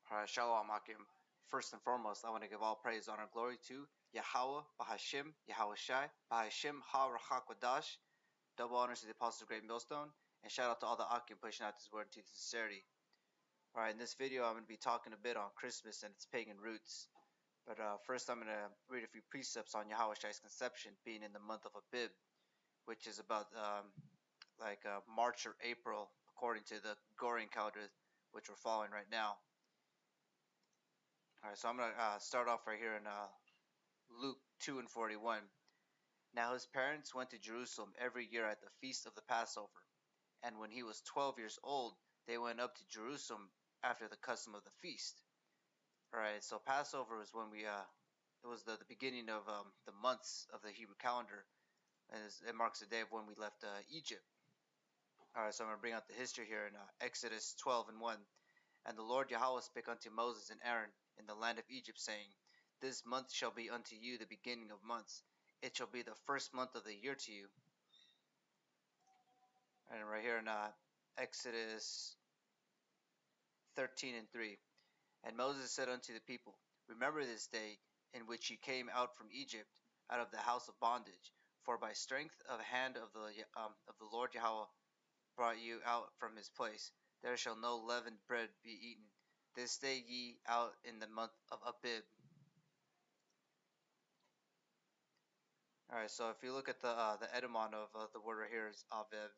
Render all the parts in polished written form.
Shalom Akim. First and foremost, I want to give all praise, honor, and glory to Yahweh, Bahashim, Yahweh Shai, Bahashim, Ha Rachakwadash. Double honors to the Apostle of Great Millstone, and shout out to all the Akim pushing out this word into sincerity. Alright, in this video, I'm going to be talking a bit on Christmas and its pagan roots. But first, I'm going to read a few precepts on Yahweh Shai's conception being in the month of Abib, which is about March or April, according to the Gregorian calendar, which we're following right now. Alright, so I'm going to start off right here in Luke 2 and 41. Now his parents went to Jerusalem every year at the feast of the Passover. And when he was 12 years old, they went up to Jerusalem after the custom of the feast. Alright, so Passover was when it was the beginning of the months of the Hebrew calendar. And it marks the day of when we left Egypt. Alright, so I'm going to bring out the history here in Exodus 12 and 1. And the Lord Yahweh spake unto Moses and Aaron in the land of Egypt, saying, This month shall be unto you the beginning of months. It shall be the first month of the year to you. And right here in Exodus 13 and 3. And Moses said unto the people, Remember this day in which ye came out from Egypt, out of the house of bondage. For by strength of hand of the Lord Yahweh brought you out from his place. There shall no leavened bread be eaten. This day ye out in the month of Abib. Alright, so if you look at the etymon of the word right here is Aviv.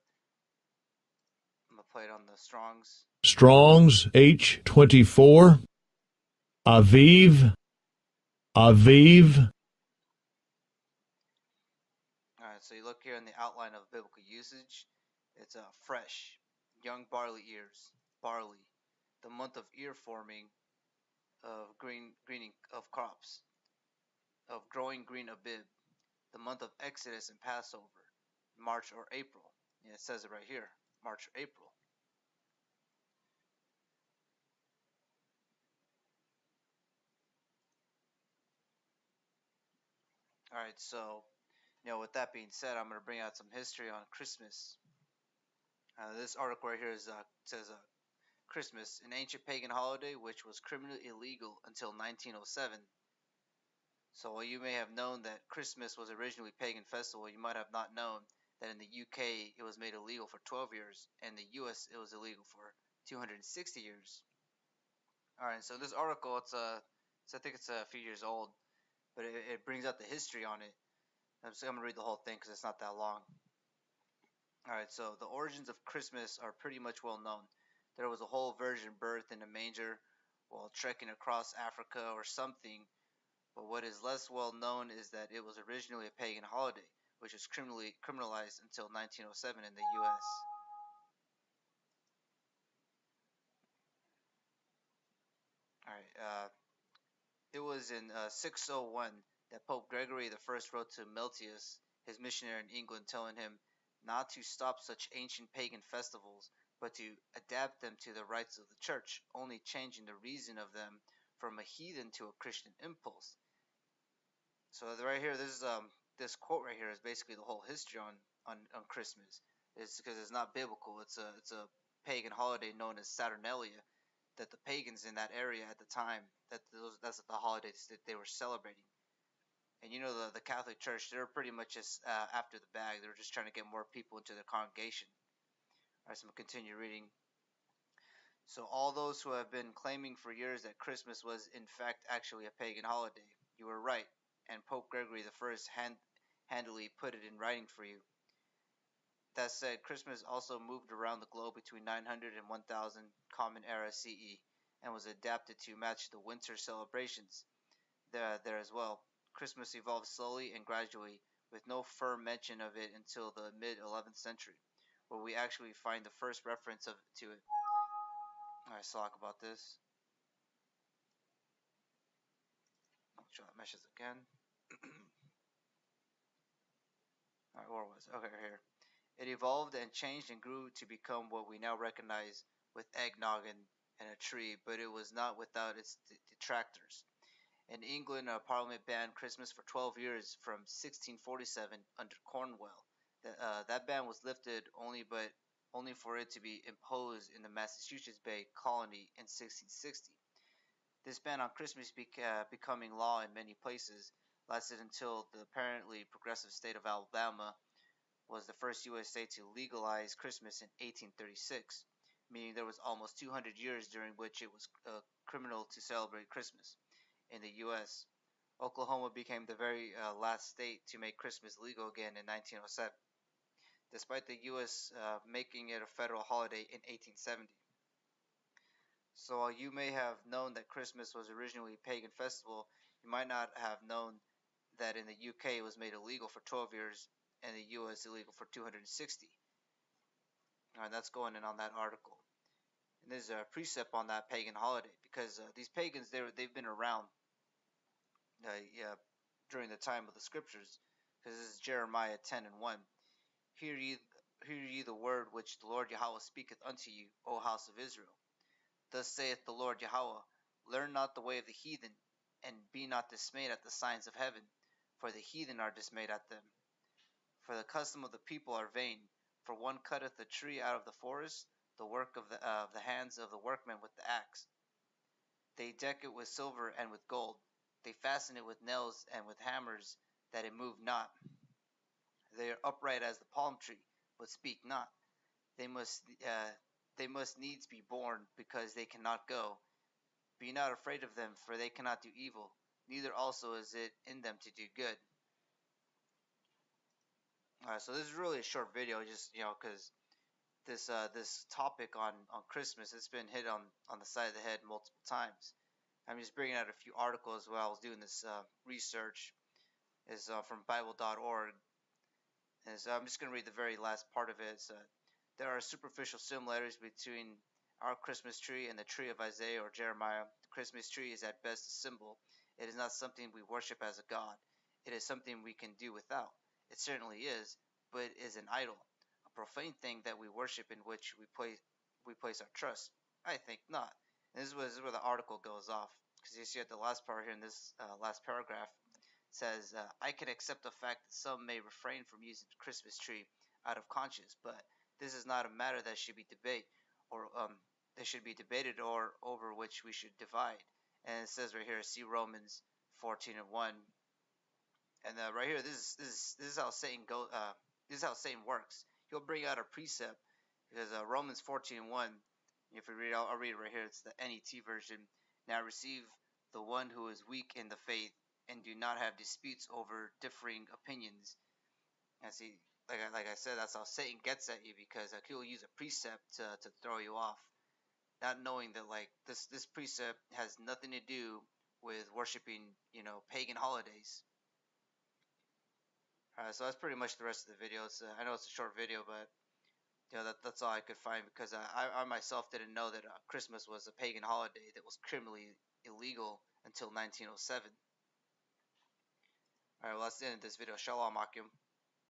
I'm going to play it on the Strongs. Strong's H24. Aviv. Aviv. Alright, so you look here in the outline of biblical usage. It's fresh, young barley ears, barley. The month of ear forming, of greening of crops, of growing green Abib. The month of Exodus and Passover, March or April. Yeah, it says it right here, March or April. Alright, so, with that being said, I'm going to bring out some history on Christmas. This article right here says Christmas, an ancient pagan holiday which was criminally illegal until 1907. So while you may have known that Christmas was originally a pagan festival, you might have not known that in the UK it was made illegal for 12 years, and in the US it was illegal for 260 years. Alright, so this article, I think it's a few years old, but it brings out the history on it. I'm going to read the whole thing because it's not that long. Alright, so the origins of Christmas are pretty much well known. There was a whole virgin birth in a manger while trekking across Africa or something, but what is less well known is that it was originally a pagan holiday, which was criminalized until 1907 in the US. Alright, it was in 601 that Pope Gregory I wrote to Meltius, his missionary in England, telling him not to stop such ancient pagan festivals, but to adapt them to the rites of the church, only changing the reason of them from a heathen to a Christian impulse. So right here, this quote right here is basically the whole history on Christmas. It's because it's not biblical. It's a pagan holiday known as Saturnalia, that the pagans in that area at the time, that's the holidays that they were celebrating. And the Catholic Church, they're pretty much just after the bag. They're just trying to get more people into their congregation. Alright, so I'm going to continue reading. So all those who have been claiming for years that Christmas was in fact actually a pagan holiday, you were right, and Pope Gregory I handily put it in writing for you. That said, Christmas also moved around the globe between 900 and 1000 Common Era CE, and was adapted to match the winter celebrations there as well. Christmas evolved slowly and gradually, with no firm mention of it until the mid-11th century, where we actually find the first reference to it. Alright, so talk about this. Make sure that meshes again. Alright, where was it? Okay, here. It evolved and changed and grew to become what we now recognize with eggnog and a tree, but it was not without its detractors. In England, Parliament banned Christmas for 12 years from 1647 under Cornwall. That ban was lifted only for it to be imposed in the Massachusetts Bay Colony in 1660. This ban on Christmas becoming law in many places lasted until the apparently progressive state of Alabama was the first U.S. state to legalize Christmas in 1836, meaning there was almost 200 years during which it was criminal to celebrate Christmas in the U.S. Oklahoma became the very last state to make Christmas legal again in 1907, despite the U.S. Making it a federal holiday in 1870. So while you may have known that Christmas was originally a pagan festival, you might not have known that in the UK it was made illegal for 12 years and the US illegal for 260. All right, that's going in on that article. And there's a precept on that pagan holiday because these pagans they've been around yeah, during the time of the scriptures. Because this is Jeremiah 10:1. Hear ye, hear ye the word which the Lord Yahweh speaketh unto you, O house of Israel. Thus saith the Lord Yahweh, learn not the way of the heathen, and be not dismayed at the signs of heaven, for the heathen are dismayed at them. For the custom of the people are vain, for one cutteth a tree out of the forest, the work of the hands of the workmen with the axe. They deck it with silver and with gold, they fasten it with nails and with hammers, that it move not. They are upright as the palm tree, but speak not. They must needs be born, because they cannot go. Be not afraid of them, for they cannot do evil, neither also is it in them to do good. Alright, so this is really a short video, just because this topic on Christmas, it's been hit on the side of the head multiple times. I'm just bringing out a few articles while I was doing this research. Is from Bible.org. And so I'm just going to read the very last part of it. There are superficial similarities between our Christmas tree and the tree of Isaiah or Jeremiah. The Christmas tree is at best a symbol. It is not something we worship as a god. It is something we can do without. It certainly is, but it is an idol, a profane thing that we worship, in which we place our trust. I think not. And this is where the article goes off, because you see at the last part here in this last paragraph, says, I can accept the fact that some may refrain from using the Christmas tree out of conscience, but this is not a matter that should be debated or over which we should divide. And it says right here, see Romans 14:1. And right here, this is how Satan go. This is how Satan works. He'll bring out a precept, because Romans 14:1. If we read, I'll read it right here. It's the NET version. Now receive the one who is weak in the faith, and do not have disputes over differing opinions. And see, like I said, that's how Satan gets at you, because he'll use a precept to throw you off, not knowing that this precept has nothing to do with worshiping pagan holidays. So that's pretty much the rest of the video. I know it's a short video, but that's all I could find, because I myself didn't know that Christmas was a pagan holiday that was criminally illegal until 1907. Alright, well, that's the end of this video. Shalom, Akim.